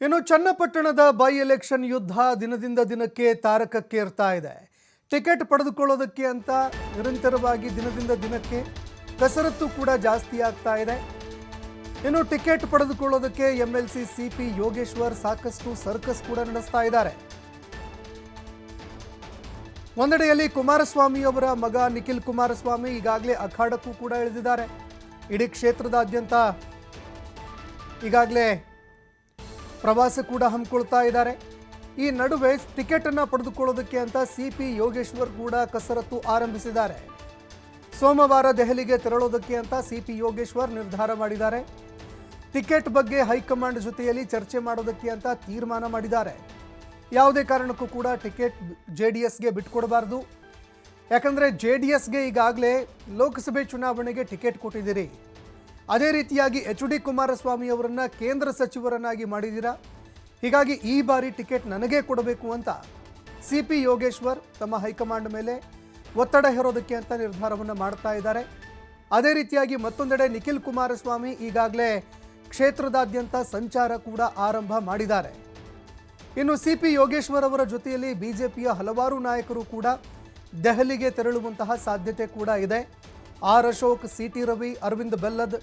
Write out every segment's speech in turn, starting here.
ಇನ್ನು ಚನ್ನಪಟ್ಟಣದ by election ಯುದ್ಧ ದಿನದಿಂದ ದಿನಕ್ಕೆ ತಾರಕಕ್ಕೇರ್ತಾ ಇದೆ. ಟಿಕೆಟ್ ಪಡೆದುಕೊಳ್ಳೋದಕ್ಕೆ ಅಂತ ನಿರಂತರವಾಗಿ ದಿನದಿಂದ ದಿನಕ್ಕೆ ಕಸರತ್ತು ಕೂಡ ಜಾಸ್ತಿ ಆಗ್ತಾ ಇದೆ. ಇನ್ನು ಟಿಕೆಟ್ ಪಡೆದುಕೊಳ್ಳೋದಕ್ಕೆ ಎಂಎಲ್ಸಿ ಸಿಪಿ ಯೋಗೇಶ್ವರ್ ಸಾಕಷ್ಟು ಸರ್ಕಸ್ ಕೂಡ ನಡೆಸ್ತಾ ಇದ್ದಾರೆ. ಒಂದೆಡೆಯಲ್ಲಿ ಕುಮಾರಸ್ವಾಮಿ ಅವರ ಮಗ ನಿಖಿಲ್ ಕುಮಾರಸ್ವಾಮಿ ಈಗಾಗಲೇ ಅಖಾಡಕ್ಕೂ ಕೂಡ ಇಳಿದಿದ್ದಾರೆ. ಇಡೀ ಕ್ಷೇತ್ರದಾದ್ಯಂತ ಈಗಾಗಲೇ ಪ್ರವಾಸ ಕೂಡ ಹಮ್ಮಿಕೊಳ್ತಾ ಇದ್ದಾರೆ. ಈ ನಡುವೆ ಟಿಕೆಟ್ ಅನ್ನು ಪಡೆದುಕೊಳ್ಳೋದಕ್ಕೆ ಅಂತ ಸಿಪಿ ಯೋಗೇಶ್ವರ್ ಕೂಡ ಕಸರತ್ತು ಆರಂಭಿಸಿದ್ದಾರೆ. ಸೋಮವಾರ ದೆಹಲಿಗೆ ತೆರಳೋದಕ್ಕೆ ಅಂತ ಸಿಪಿ ಯೋಗೇಶ್ವರ್ ನಿರ್ಧಾರ ಮಾಡಿದ್ದಾರೆ. ಟಿಕೆಟ್ ಬಗ್ಗೆ ಹೈಕಮಾಂಡ್ ಜೊತೆಯಲ್ಲಿ ಚರ್ಚೆ ಮಾಡೋದಕ್ಕೆ ಅಂತ ತೀರ್ಮಾನ ಮಾಡಿದ್ದಾರೆ. ಯಾವುದೇ ಕಾರಣಕ್ಕೂ ಕೂಡ ಟಿಕೆಟ್ ಜೆಡಿಎಸ್ಗೆ ಬಿಟ್ಕೊಡಬಾರ್ದು. ಯಾಕಂದರೆ ಜೆಡಿಎಸ್ಗೆ ಈಗಾಗಲೇ ಲೋಕಸಭೆ ಚುನಾವಣೆಗೆ ಟಿಕೆಟ್ ಕೊಟ್ಟಿದ್ದೀರಿ. ಅದೇ ರೀತಿಯಾಗಿ ಎಚ್.ಡಿ. ಕುಮಾರಸ್ವಾಮಿ ಅವರನ್ನ ಕೇಂದ್ರ ಸಚಿವರನ್ನಾಗಿ ಮಾಡಿದ್ದೀರಾ. ಹೀಗಾಗಿ ಈ ಬಾರಿ ಟಿಕೆಟ್ ನನಗೇ ಕೊಡಬೇಕು ಅಂತ ಸಿಪಿ ಯೋಗೇಶ್ವರ್ ತಮ್ಮ ಹೈಕಮಾಂಡ್ ಮೇಲೆ ಒತ್ತಡ ಹೇರೋದಕ್ಕೆ ಅಂತ ನಿರ್ಧಾರವನ್ನು ಮಾಡ್ತಾ ಇದ್ದಾರೆ. ಅದೇ ರೀತಿಯಾಗಿ ಮತ್ತೊಂದೆಡೆ ನಿಖಿಲ್ ಕುಮಾರಸ್ವಾಮಿ ಈಗಾಗಲೇ ಕ್ಷೇತ್ರದಾದ್ಯಂತ ಸಂಚಾರ ಕೂಡ ಆರಂಭ ಮಾಡಿದ್ದಾರೆ. ಇನ್ನು ಸಿಪಿ ಯೋಗೇಶ್ವರ್ ಅವರ ಜೊತೆಯಲ್ಲಿ ಬಿಜೆಪಿಯ ಹಲವಾರು ನಾಯಕರು ಕೂಡ ದೆಹಲಿಗೆ ತೆರಳುವಂತಹ ಸಾಧ್ಯತೆ ಕೂಡ ಇದೆ. R Ashok, C T. ರವಿ, ಅರವಿಂದ್ ಬೆಲ್ಲದ್,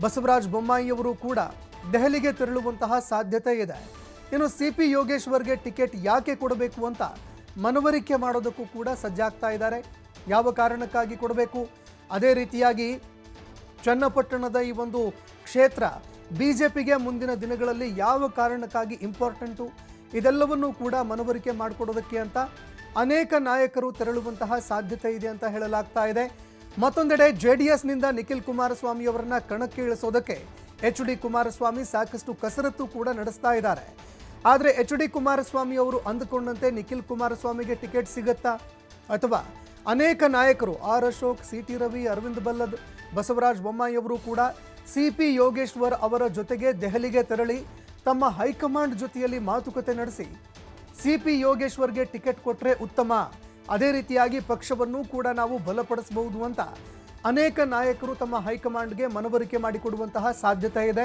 ಬಸವರಾಜ ಬೊಮ್ಮಾಯಿ ಅವರು ಕೂಡ ದೆಹಲಿಗೆ ತೆರಳುವಂತಹ ಸಾಧ್ಯತೆ ಇದೆ. ಇನ್ನು ಸಿಪಿ ಯೋಗೇಶ್ವರ್ಗೆ ಟಿಕೆಟ್ ಯಾಕೆ ಕೊಡಬೇಕು ಅಂತ ಮನವರಿಕೆ ಮಾಡೋದಕ್ಕೂ ಕೂಡ ಸಜ್ಜಾಗ್ತಾ ಇದ್ದಾರೆ. ಯಾವ ಕಾರಣಕ್ಕಾಗಿ ಕೊಡಬೇಕು, ಅದೇ ರೀತಿಯಾಗಿ ಚನ್ನಪಟ್ಟಣದ ಈ ಒಂದು ಕ್ಷೇತ್ರ ಬಿಜೆಪಿಗೆ ಮುಂದಿನ ದಿನಗಳಲ್ಲಿ ಯಾವ ಕಾರಣಕ್ಕಾಗಿ ಇಂಪಾರ್ಟೆಂಟು, ಇದೆಲ್ಲವನ್ನೂ ಕೂಡ ಮನವರಿಕೆ ಮಾಡಿಕೊಡೋದಕ್ಕೆ ಅಂತ ಅನೇಕ ನಾಯಕರು ತೆರಳುವಂತಹ ಸಾಧ್ಯತೆ ಇದೆ ಅಂತ ಹೇಳಲಾಗ್ತಾ ಇದೆ. ಮತ್ತೊಂದೆಡೆ ಜೆಡಿಎಸ್ನಿಂದ ನಿಖಿಲ್ ಕುಮಾರಸ್ವಾಮಿ ಅವರನ್ನ ಕಣಕ್ಕೆ ಇಳಿಸೋದಕ್ಕೆ ಎಚ್.ಡಿ. ಕುಮಾರಸ್ವಾಮಿ ಸಾಕಷ್ಟು ಕಸರತ್ತು ಕೂಡ ನಡೆಸ್ತಾ ಇದ್ದಾರೆ. ಆದರೆ ಎಚ್.ಡಿ. ಕುಮಾರಸ್ವಾಮಿ ಅವರು ಅಂದುಕೊಂಡಂತೆ ನಿಖಿಲ್ ಕುಮಾರಸ್ವಾಮಿಗೆ ಟಿಕೆಟ್ ಸಿಗುತ್ತಾ, ಅಥವಾ ಅನೇಕ ನಾಯಕರು ಆರ್ ಅಶೋಕ್, ಸಿ.ಟಿ. ರವಿ, ಅರವಿಂದ್ ಬೆಲ್ಲದ್, ಬಸವರಾಜ ಬೊಮ್ಮಾಯಿ ಅವರು ಕೂಡ ಸಿಪಿ ಯೋಗೇಶ್ವರ್ ಅವರ ಜೊತೆಗೆ ದೆಹಲಿಗೆ ತೆರಳಿ ತಮ್ಮ ಹೈಕಮಾಂಡ್ ಜೊತೆಯಲ್ಲಿ ಮಾತುಕತೆ ನಡೆಸಿ ಸಿಪಿ ಯೋಗೇಶ್ವರ್ಗೆ ಟಿಕೆಟ್ ಕೊಟ್ಟರೆ ಉತ್ತಮ, ಅದೇ ರೀತಿಯಾಗಿ ಪಕ್ಷವನ್ನು ಕೂಡ ನಾವು ಬಲಪಡಿಸಬಹುದು ಅಂತ ಅನೇಕ ನಾಯಕರು ತಮ್ಮ ಹೈಕಮಾಂಡ್ಗೆ ಮನವರಿಕೆ ಮಾಡಿಕೊಡುವಂತಹ ಸಾಧ್ಯತೆ ಇದೆ.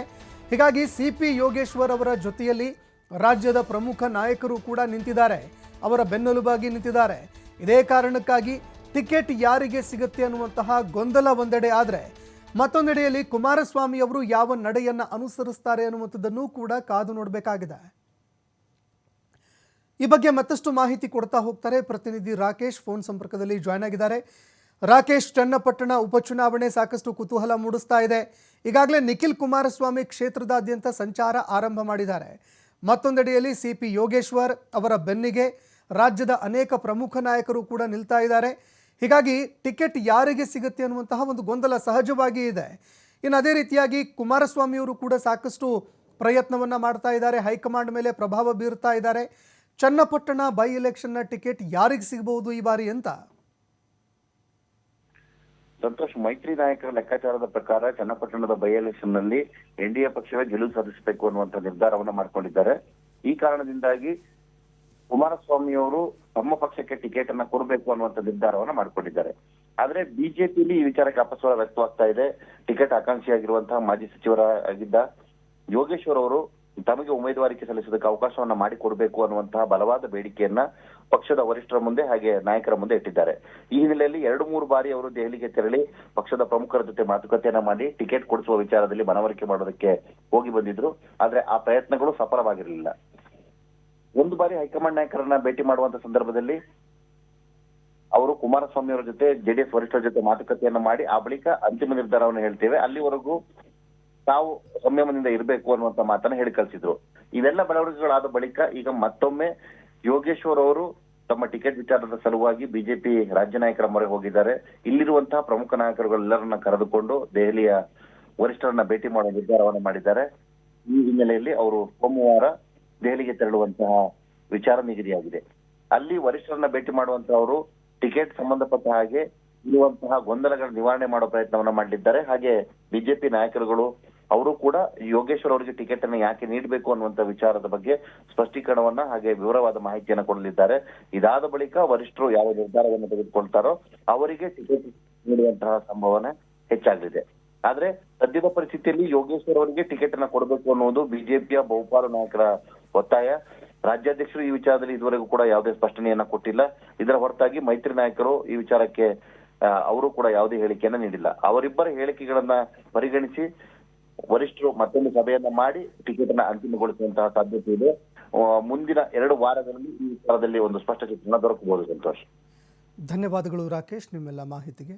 ಹೀಗಾಗಿ ಸಿಪಿ ಯೋಗೇಶ್ವರ್ ಅವರ ಜೊತೆಯಲ್ಲಿ ರಾಜ್ಯದ ಪ್ರಮುಖ ನಾಯಕರು ಕೂಡ ನಿಂತಿದ್ದಾರೆ, ಅವರ ಬೆನ್ನೆಲುಬಾಗಿ ನಿಂತಿದ್ದಾರೆ. ಇದೇ ಕಾರಣಕ್ಕಾಗಿ ಟಿಕೆಟ್ ಯಾರಿಗೆ ಸಿಗುತ್ತೆ ಅನ್ನುವಂತಹ ಗೊಂದಲ ಒಂದೆಡೆ ಆದರೆ, ಮತ್ತೊಂದೆಡೆಯಲ್ಲಿ ಕುಮಾರಸ್ವಾಮಿ ಅವರು ಯಾವ ನಡೆಯನ್ನು ಅನುಸರಿಸ್ತಾರೆ ಅನ್ನುವಂಥದ್ದನ್ನು ಕೂಡ ಕಾದು ನೋಡಬೇಕಾಗಿದೆ. ಈ ಬಗ್ಗೆ ಮತ್ತಷ್ಟು ಮಾಹಿತಿ ಕೊಡ್ತಾ ಹೋಗ್ತಾರೆ ಪ್ರತಿನಿಧಿ ರಾಕೇಶ್, ಫೋನ್ ಸಂಪರ್ಕದಲ್ಲಿ ಜಾಯ್ನ್ ಆಗಿದ್ದಾರೆ. ರಾಕೇಶ್, ಚನ್ನಪಟ್ಟಣ ಉಪಚುನಾವಣೆ ಸಾಕಷ್ಟು ಕುತೂಹಲ ಮೂಡಿಸ್ತಾ ಇದೆ. ಈಗಾಗಲೇ ನಿಖಿಲ್ ಕುಮಾರಸ್ವಾಮಿ ಕ್ಷೇತ್ರದಾದ್ಯಂತ ಸಂಚಾರ ಆರಂಭ ಮಾಡಿದ್ದಾರೆ. ಮತ್ತೊಂದೆಡೆಯಲ್ಲಿ ಸಿಪಿ ಯೋಗೇಶ್ವರ್ ಅವರ ಬೆನ್ನಿಗೆ ರಾಜ್ಯದ ಅನೇಕ ಪ್ರಮುಖ ನಾಯಕರು ಕೂಡ ನಿಲ್ತಾ ಇದ್ದಾರೆ. ಹೀಗಾಗಿ ಟಿಕೆಟ್ ಯಾರಿಗೆ ಸಿಗುತ್ತೆ ಅನ್ನುವಂತಹ ಒಂದು ಗೊಂದಲ ಸಹಜವಾಗಿ ಇದೆ. ಇನ್ನು ಅದೇ ರೀತಿಯಾಗಿ ಕುಮಾರಸ್ವಾಮಿ ಅವರು ಕೂಡ ಸಾಕಷ್ಟು ಪ್ರಯತ್ನವನ್ನು ಮಾಡ್ತಾ ಇದ್ದಾರೆ, ಹೈಕಮಾಂಡ್ ಮೇಲೆ ಪ್ರಭಾವ ಬೀರ್ತಾ ಇದ್ದಾರೆ. ಚನ್ನಪಟ್ಟಣ ಬೈ ಎಲೆಕ್ಷನ್ನ ಟಿಕೆಟ್ ಯಾರಿಗೆ ಸಿಗಬಹುದು ಈ ಬಾರಿ ಅಂತ? ಸಂತೋಷ್, ಮೈತ್ರಿ ನಾಯಕರ ಲೆಕ್ಕಾಚಾರದ ಪ್ರಕಾರ ಚನ್ನಪಟ್ಟಣದ ಬೈ ಎಲೆಕ್ಷನ್ ನಲ್ಲಿ ಎನ್ಡಿಎ ಪಕ್ಷವೇ ಗೆಲುವು ಸಾಧಿಸಬೇಕು ಅನ್ನುವಂತ ನಿರ್ಧಾರವನ್ನ ಮಾಡ್ಕೊಂಡಿದ್ದಾರೆ. ಈ ಕಾರಣದಿಂದಾಗಿ ಕುಮಾರಸ್ವಾಮಿ ಅವರು ತಮ್ಮ ಪಕ್ಷಕ್ಕೆ ಟಿಕೆಟ್ ಅನ್ನ ಕೊಡಬೇಕು ಅನ್ನುವಂತ ನಿರ್ಧಾರವನ್ನ ಮಾಡ್ಕೊಂಡಿದ್ದಾರೆ. ಆದ್ರೆ ಬಿಜೆಪಿಯಲ್ಲಿ ಈ ವಿಚಾರಕ್ಕೆ ಅಪಸ್ವರ ವ್ಯಕ್ತವಾಗ್ತಾ ಇದೆ. ಟಿಕೆಟ್ ಆಕಾಂಕ್ಷಿಯಾಗಿರುವಂತಹ ಮಾಜಿ ಸಚಿವರಾಗಿದ್ದ ಯೋಗೇಶ್ವರ್ ಅವರು ತಮಗೆ ಉಮೇದುವಾರಿಕೆ ಸಲ್ಲಿಸೋದಕ್ಕೆ ಅವಕಾಶವನ್ನ ಮಾಡಿಕೊಡ್ಬೇಕು ಅನ್ನುವಂತಹ ಬಲವಾದ ಬೇಡಿಕೆಯನ್ನ ಪಕ್ಷದ ವರಿಷ್ಠರ ಮುಂದೆ ಹಾಗೆ ನಾಯಕರ ಮುಂದೆ ಇಟ್ಟಿದ್ದಾರೆ. ಈ ಹಿನ್ನೆಲೆಯಲ್ಲಿ 2-3 ಬಾರಿ ಅವರು ದೆಹಲಿಗೆ ತೆರಳಿ ಪಕ್ಷದ ಪ್ರಮುಖರ ಜೊತೆ ಮಾತುಕತೆಯನ್ನ ಮಾಡಿ ಟಿಕೆಟ್ ಕೊಡಿಸುವ ವಿಚಾರದಲ್ಲಿ ಮನವರಿಕೆ ಮಾಡೋದಕ್ಕೆ ಹೋಗಿ ಬಂದಿದ್ರು. ಆದ್ರೆ ಆ ಪ್ರಯತ್ನಗಳು ಸಫಲವಾಗಿರಲಿಲ್ಲ. ಒಂದು ಬಾರಿ ಹೈಕಮಾಂಡ್ ನಾಯಕರನ್ನ ಭೇಟಿ ಮಾಡುವಂತ ಸಂದರ್ಭದಲ್ಲಿ ಅವರು ಕುಮಾರಸ್ವಾಮಿ ಅವರ ಜೊತೆ ಜೆಡಿಎಸ್ ವರಿಷ್ಠರ ಜೊತೆ ಮಾತುಕತೆಯನ್ನ ಮಾಡಿ ಆ ಬಳಿಕ ಅಂತಿಮ ನಿರ್ಧಾರವನ್ನು ಹೇಳ್ತೇವೆ, ಅಲ್ಲಿವರೆಗೂ ತಾವು ಸಂಯಮದಿಂದ ಇರಬೇಕು ಅನ್ನುವಂತ ಮಾತನ್ನ ಹೇಳಿ ಕಳಿಸಿದ್ರು. ಇವೆಲ್ಲ ಬೆಳವಣಿಗೆಗಳಾದ ಬಳಿಕ ಈಗ ಮತ್ತೊಮ್ಮೆ ಯೋಗೇಶ್ವರ್ ಅವರು ತಮ್ಮ ಟಿಕೆಟ್ ವಿಚಾರದ ಸಲುವಾಗಿ ಬಿಜೆಪಿ ರಾಜ್ಯ ನಾಯಕರ ಮೊರೆ ಹೋಗಿದ್ದಾರೆ. ಇಲ್ಲಿರುವಂತಹ ಪ್ರಮುಖ ನಾಯಕರುಗಳೆಲ್ಲರನ್ನ ಕರೆದುಕೊಂಡು ದೆಹಲಿಯ ವರಿಷ್ಠರನ್ನ ಭೇಟಿ ಮಾಡುವ ನಿರ್ಧಾರವನ್ನ ಮಾಡಿದ್ದಾರೆ. ಈ ಹಿನ್ನೆಲೆಯಲ್ಲಿ ಅವರು ಸೋಮವಾರ ದೆಹಲಿಗೆ ತೆರಳುವಂತಹ ವಿಚಾರ ನಿಗದಿಯಾಗಿದೆ. ಅಲ್ಲಿ ವರಿಷ್ಠರನ್ನ ಭೇಟಿ ಮಾಡುವಂತಹ ಅವರು ಟಿಕೆಟ್ ಸಂಬಂಧಪಟ್ಟ ಹಾಗೆ ಇರುವಂತಹ ಗೊಂದಲಗಳ ನಿವಾರಣೆ ಮಾಡೋ ಪ್ರಯತ್ನವನ್ನ ಮಾಡಲಿದ್ದಾರೆ. ಹಾಗೆ ಬಿಜೆಪಿ ನಾಯಕರುಗಳು ಅವರು ಕೂಡ ಯೋಗೇಶ್ವರ್ ಅವರಿಗೆ ಟಿಕೆಟ್ ಅನ್ನು ಯಾಕೆ ನೀಡಬೇಕು ಅನ್ನುವಂತ ವಿಚಾರದ ಬಗ್ಗೆ ಸ್ಪಷ್ಟೀಕರಣವನ್ನ ಹಾಗೆ ವಿವರವಾದ ಮಾಹಿತಿಯನ್ನ ಕೊಡಲಿದ್ದಾರೆ. ಇದಾದ ಬಳಿಕ ವರಿಷ್ಠರು ಯಾವ ನಿರ್ಧಾರವನ್ನು ತೆಗೆದುಕೊಳ್ತಾರೋ ಅವರಿಗೆ ಟಿಕೆಟ್ ನೀಡುವಂತಹ ಸಂಭಾವನೆ ಹೆಚ್ಚಾಗಲಿದೆ. ಆದ್ರೆ ಸದ್ಯದ ಪರಿಸ್ಥಿತಿಯಲ್ಲಿ ಯೋಗೇಶ್ವರ್ ಅವರಿಗೆ ಟಿಕೆಟ್ ಅನ್ನ ಕೊಡಬೇಕು ಅನ್ನುವುದು ಬಿಜೆಪಿಯ ಬಹುಪಾಲು ನಾಯಕರ ಒತ್ತಾಯ. ರಾಜ್ಯಾಧ್ಯಕ್ಷರು ಈ ವಿಚಾರದಲ್ಲಿ ಇದುವರೆಗೂ ಕೂಡ ಯಾವುದೇ ಸ್ಪಷ್ಟನೆಯನ್ನ ಕೊಟ್ಟಿಲ್ಲ. ಇದರ ಹೊರತಾಗಿ ಮೈತ್ರಿ ನಾಯಕರು ಈ ವಿಚಾರಕ್ಕೆ ಅವರು ಕೂಡ ಯಾವುದೇ ಹೇಳಿಕೆಯನ್ನ ನೀಡಿಲ್ಲ. ಅವರಿಬ್ಬರ ಹೇಳಿಕೆಗಳನ್ನ ಪರಿಗಣಿಸಿ ವರಿಷ್ಠರು ಮತ್ತೊಂದು ಸಭೆಯನ್ನ ಮಾಡಿ ಟಿಕೆಟ್ ಅನ್ನ ಅಂತಿಮಗೊಳಿಸುವಂತಹ ಸಾಧ್ಯತೆ ಇದೆ. ಮುಂದಿನ 2 ವಾರಗಳಲ್ಲಿ ಈ ವಿಚಾರದಲ್ಲಿ ಒಂದು ಸ್ಪಷ್ಟ ಚಿತ್ರಣ ದೊರಕಬಹುದು. ಸಂತೋಷ್, ಧನ್ಯವಾದಗಳು ರಾಕೇಶ್ ನಿಮ್ಮೆಲ್ಲ ಮಾಹಿತಿಗೆ.